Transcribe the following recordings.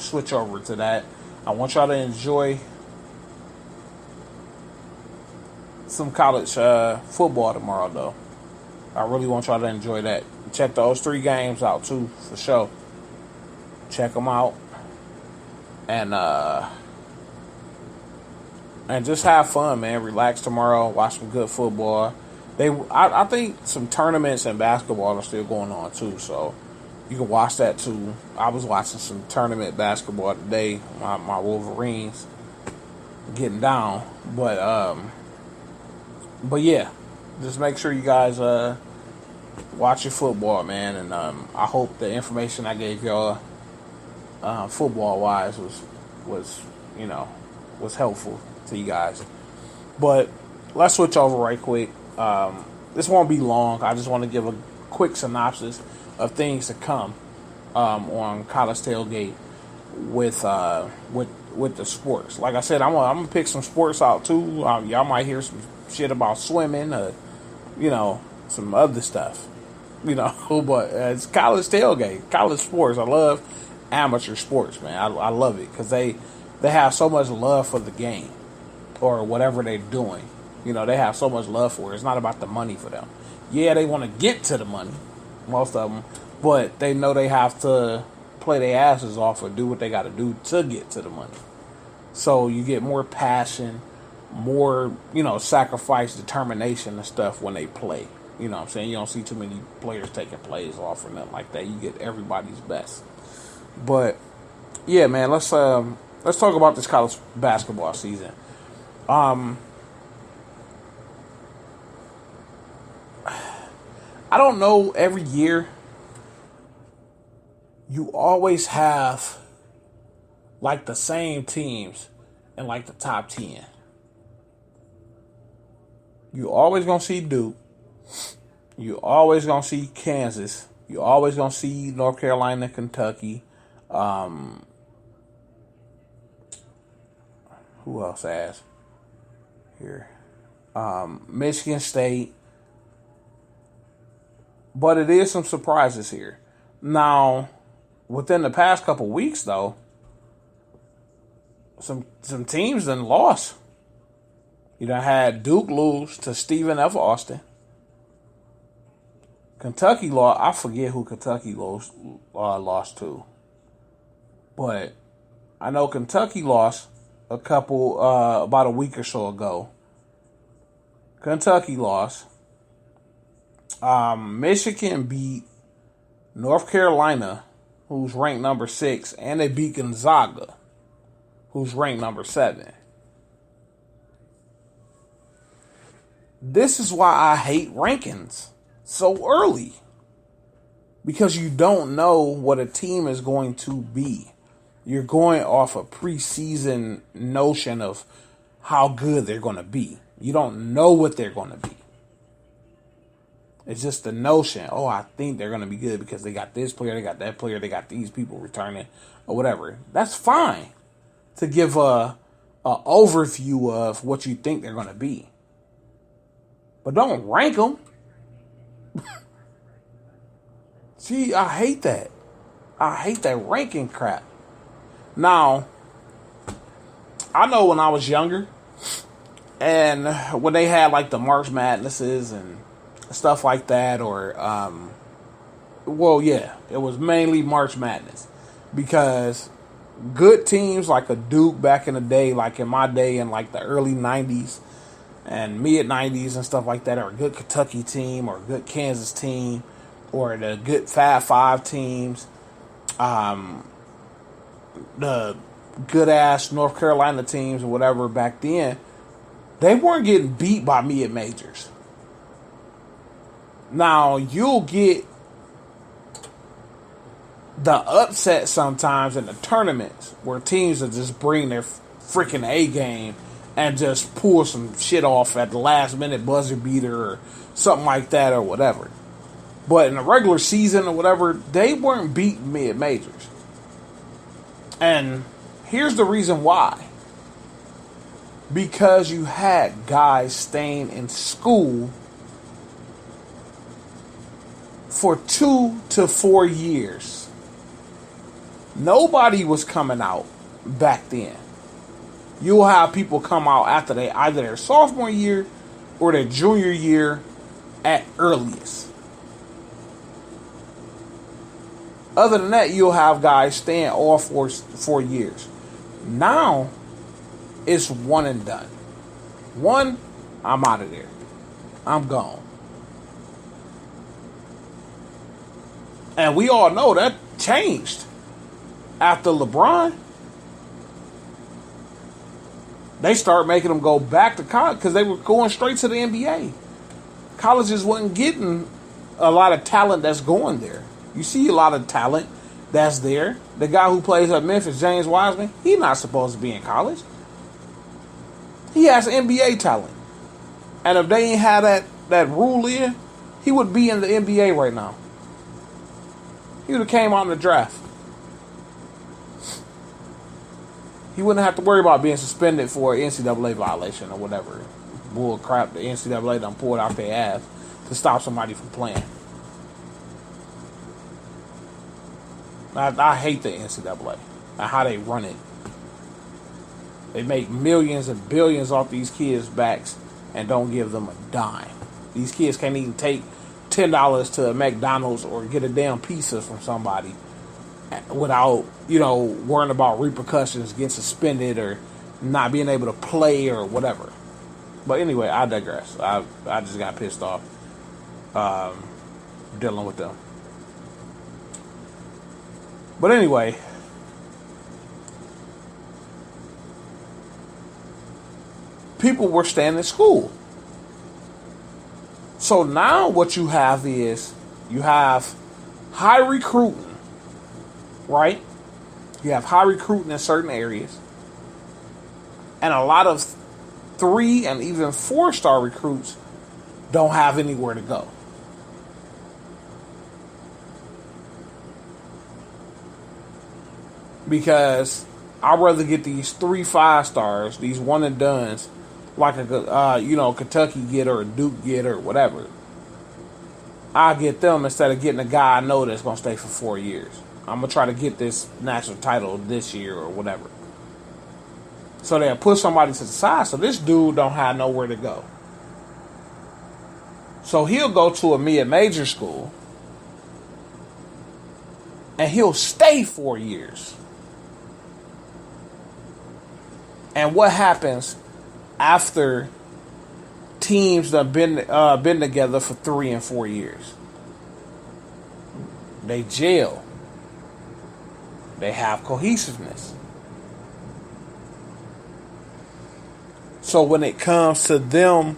switch over to that. I want y'all to enjoy some college football tomorrow, though. I really want y'all to enjoy that. Check those 3 games out, too, for sure. Check them out. And just have fun, man. Relax tomorrow. Watch some good football. I think some tournaments and basketball are still going on, too, so you can watch that, too. I was watching some tournament basketball today. My Wolverines getting down. But yeah. Just make sure you guys watch your football, man. And I hope the information I gave y'all football-wise was helpful to you guys. But let's switch over right quick. This won't be long. I just want to give a quick synopsis of things to come on College Tailgate with the sports. Like I said, I'm gonna pick some sports out too. Y'all might hear some shit about swimming, some other stuff, But it's College Tailgate, college sports. I love amateur sports, man. I love it because they have so much love for the game or whatever they're doing. They have so much love for it. It's not about the money for them. Yeah, they want to get to the money, most of them, but they know they have to play their asses off or do what they got to do to get to the money. So you get more passion, more, sacrifice, determination and stuff when they play. You know what I'm saying? You don't see too many players taking plays off or nothing like that. You get everybody's best. But, yeah, man, let's talk about this college basketball season. I don't know, every year you always have like the same teams in like the top 10. You always gonna see Duke. You always gonna see Kansas. You always gonna see North Carolina, Kentucky. Who else has here? Michigan State. But it is some surprises here. Now, within the past couple weeks, though, some teams done lost. You done had Duke lose to Stephen F. Austin. Kentucky lost. I forget who Kentucky lost to. But I know Kentucky lost about a week or so ago. Kentucky lost. Michigan beat North Carolina, who's ranked number 6, and they beat Gonzaga, who's ranked number 7. This is why I hate rankings so early. Because you don't know what a team is going to be. You're going off a preseason notion of how good they're going to be. You don't know what they're going to be. It's just the notion, I think they're going to be good because they got this player, they got that player, they got these people returning, or whatever. That's fine to give a overview of what you think they're going to be. But don't rank them. See, I hate that. I hate that ranking crap. Now, I know when I was younger, and when they had like the March Madnesses and stuff like that, or it was mainly March Madness, because good teams like a Duke back in the day, like in my day in like the early 90s and mid 90s and stuff like that, or a good Kentucky team or a good Kansas team or the good Fab Five teams, the good ass North Carolina teams or whatever back then, they weren't getting beat by mid majors. Now, you'll get the upset sometimes in the tournaments where teams will just bring their freaking A game and just pull some shit off at the last minute buzzer beater or something like that or whatever. But in the regular season or whatever, they weren't beating mid-majors. And here's the reason why. Because you had guys staying in school for 2 to 4 years. Nobody was coming out back then. You'll have people come out after they either their sophomore year or their junior year at earliest. Other than that, you'll have guys staying all 4 years. Now, it's one and done. One, I'm out of there. I'm gone. And we all know that changed after LeBron. They started making them go back to college because they were going straight to the NBA. Colleges wasn't getting a lot of talent that's going there. You see a lot of talent that's there. The guy who plays at Memphis, James Wiseman, he's not supposed to be in college. He has NBA talent. And if they ain't had that rule in, he would be in the NBA right now. He would have came out in the draft. He wouldn't have to worry about being suspended for an NCAA violation or whatever bull crap the NCAA done pulled out their ass to stop somebody from playing. I hate the NCAA and how they run it. They make millions and billions off these kids' backs and don't give them a dime. These kids can't even take $10 to a McDonald's or get a damn pizza from somebody without, worrying about repercussions, getting suspended or not being able to play or whatever. But anyway, I digress. I just got pissed off dealing with them. But anyway, people were staying in school. So now what you have is you have high recruiting, right? You have high recruiting in certain areas. And a lot of 3 and even 4-star recruits don't have anywhere to go. Because I'd rather get these 3 5-stars, these one and dones, like a Kentucky get or a Duke get or whatever. I'll get them instead of getting a guy I know that's going to stay for 4 years. I'm going to try to get this national title this year or whatever. So they'll put somebody to the side so this dude don't have nowhere to go. So he'll go to a mid-major school and he'll stay 4 years. And what happens after teams that have been together for 3 and 4 years? They gel. They have cohesiveness. So when it comes to them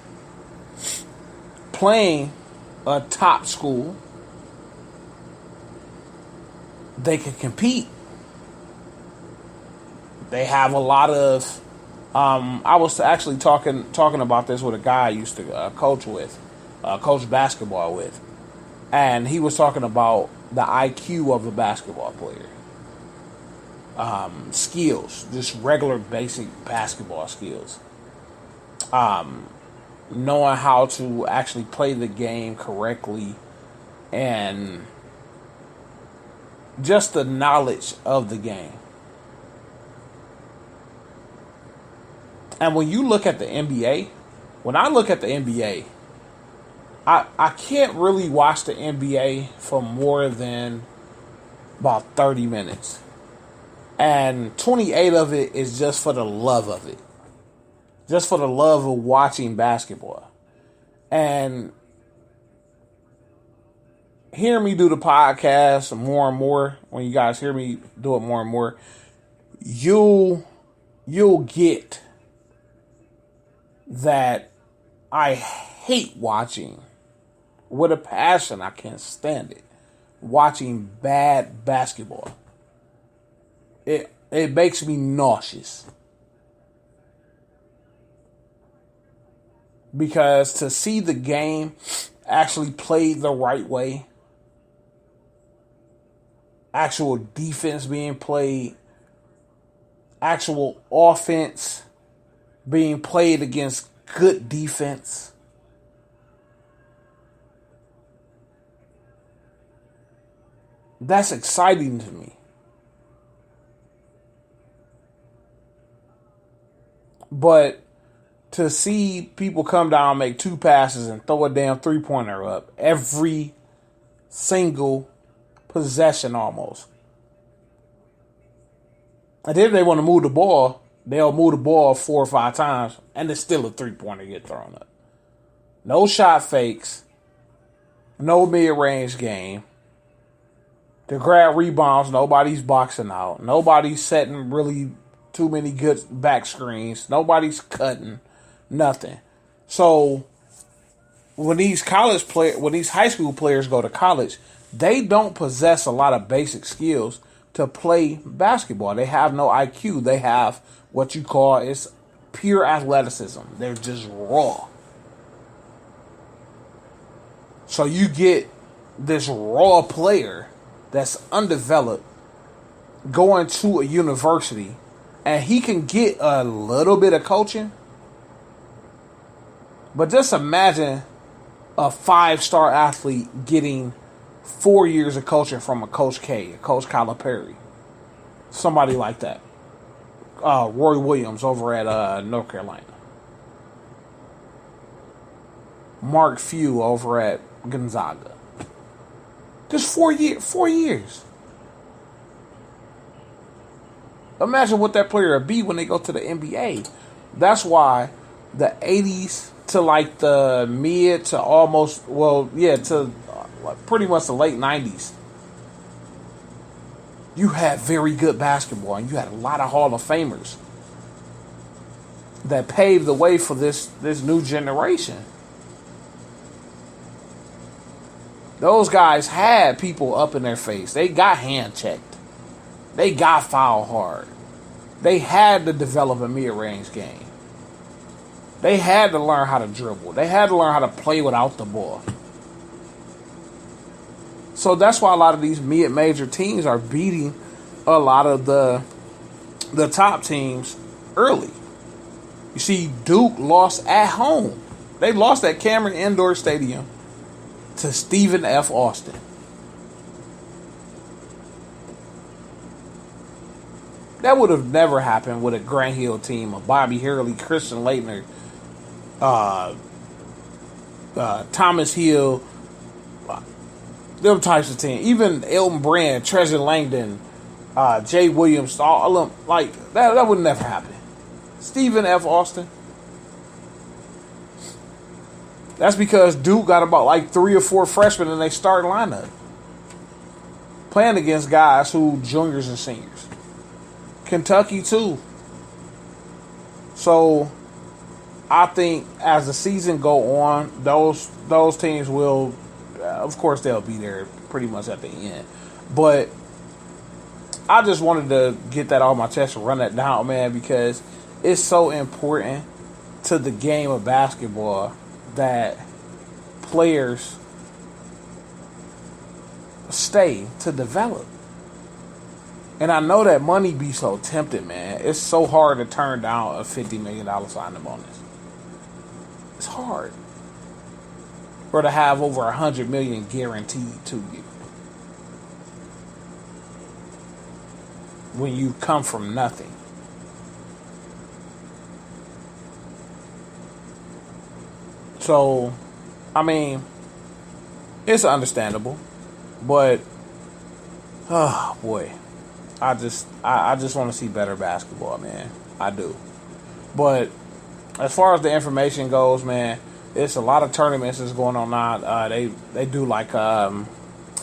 playing a top school, they can compete. They have a lot of. I was actually talking about this with a guy I used to coach basketball with, and he was talking about the IQ of a basketball player. Skills, just regular basic basketball skills. Knowing how to actually play the game correctly and just the knowledge of the game. And when you look at the NBA, when I look at the NBA, I can't really watch the NBA for more than about 30 minutes. And 28 of it is just for the love of it. Just for the love of watching basketball. And hear me do the podcast more and more, when you guys hear me do it more and more, you'll get that I hate watching with a passion. I can't stand it. Watching bad basketball. It makes me nauseous. Because to see the game actually played the right way, actual defense being played, actual offense being played against good defense, that's exciting to me. But to see people come down, make two passes, and throw a damn 3-pointer up every single possession almost. And then if they want to move the ball, they'll move the ball 4 or 5 times, and it's still a 3-pointer get thrown up. No shot fakes. No mid-range game. To grab rebounds, nobody's boxing out. Nobody's setting really too many good back screens. Nobody's cutting. Nothing. So when these high school players go to college, they don't possess a lot of basic skills to play basketball. They have no IQ. They have what you call is pure athleticism. They're just raw. So you get this raw player that's undeveloped going to a university, and he can get a little bit of coaching. But just imagine a 5-star athlete getting 4 years of coaching from a Coach K, a Coach Calipari, somebody like that. Roy Williams over at North Carolina. Mark Few over at Gonzaga. Just 4 years. Imagine what that player would be when they go to the NBA. That's why the 80s to like the mid to almost, to pretty much the late 90s, you had very good basketball, and you had a lot of Hall of Famers that paved the way for this new generation. Those guys had people up in their face. They got hand checked. They got foul hard. They had to develop a mid-range game. They had to learn how to dribble. They had to learn how to play without the ball. So that's why a lot of these mid-major teams are beating a lot of the top teams early. You see, Duke lost at home. They lost at Cameron Indoor Stadium to Stephen F. Austin. That would have never happened with a Grant Hill team of Bobby Hurley, Christian Laettner, Thomas Hill, them types of teams. Even Elton Brand, Treasure Langdon, Jay Williams, all of them, like that would never happen. Stephen F. Austin. That's because Duke got about like 3 or 4 freshmen in their starting lineup, playing against guys who juniors and seniors. Kentucky too. So I think as the season go on, those teams will, of course, they'll be there pretty much at the end. But I just wanted to get that off my chest and run that down, man, because it's so important to the game of basketball that players stay to develop. And I know that money be so tempting, man. It's so hard to turn down a $50 million signing bonus. It's hard. Or to have over $100 million guaranteed to you when you come from nothing. So, I mean, it's understandable, but oh boy, I just want to see better basketball, man. I do. But as far as the information goes, man, it's a lot of tournaments that's going on now. They do like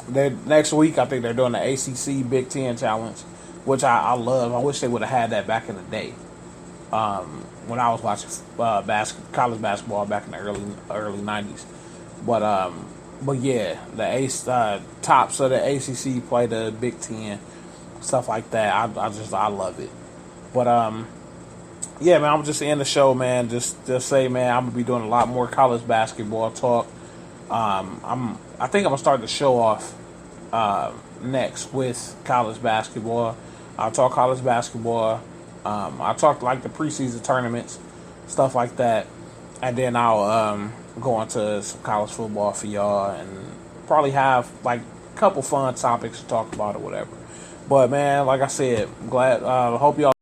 next week. I think they're doing the ACC Big Ten Challenge, which I love. I wish they would have had that back in the day. When I was watching college basketball back in the early 90s. But yeah, the tops of the ACC play the Big Ten, stuff like that. I love it. But yeah, man, I'm just in the show, man. Just say, man, I'm gonna be doing a lot more college basketball talk. I think I'm gonna start the show off next with college basketball. I'll talk college basketball. I'll talk like the preseason tournaments, stuff like that, and then I'll go into some college football for y'all, and probably have like a couple fun topics to talk about or whatever. But man, like I said, glad. Hope y'all.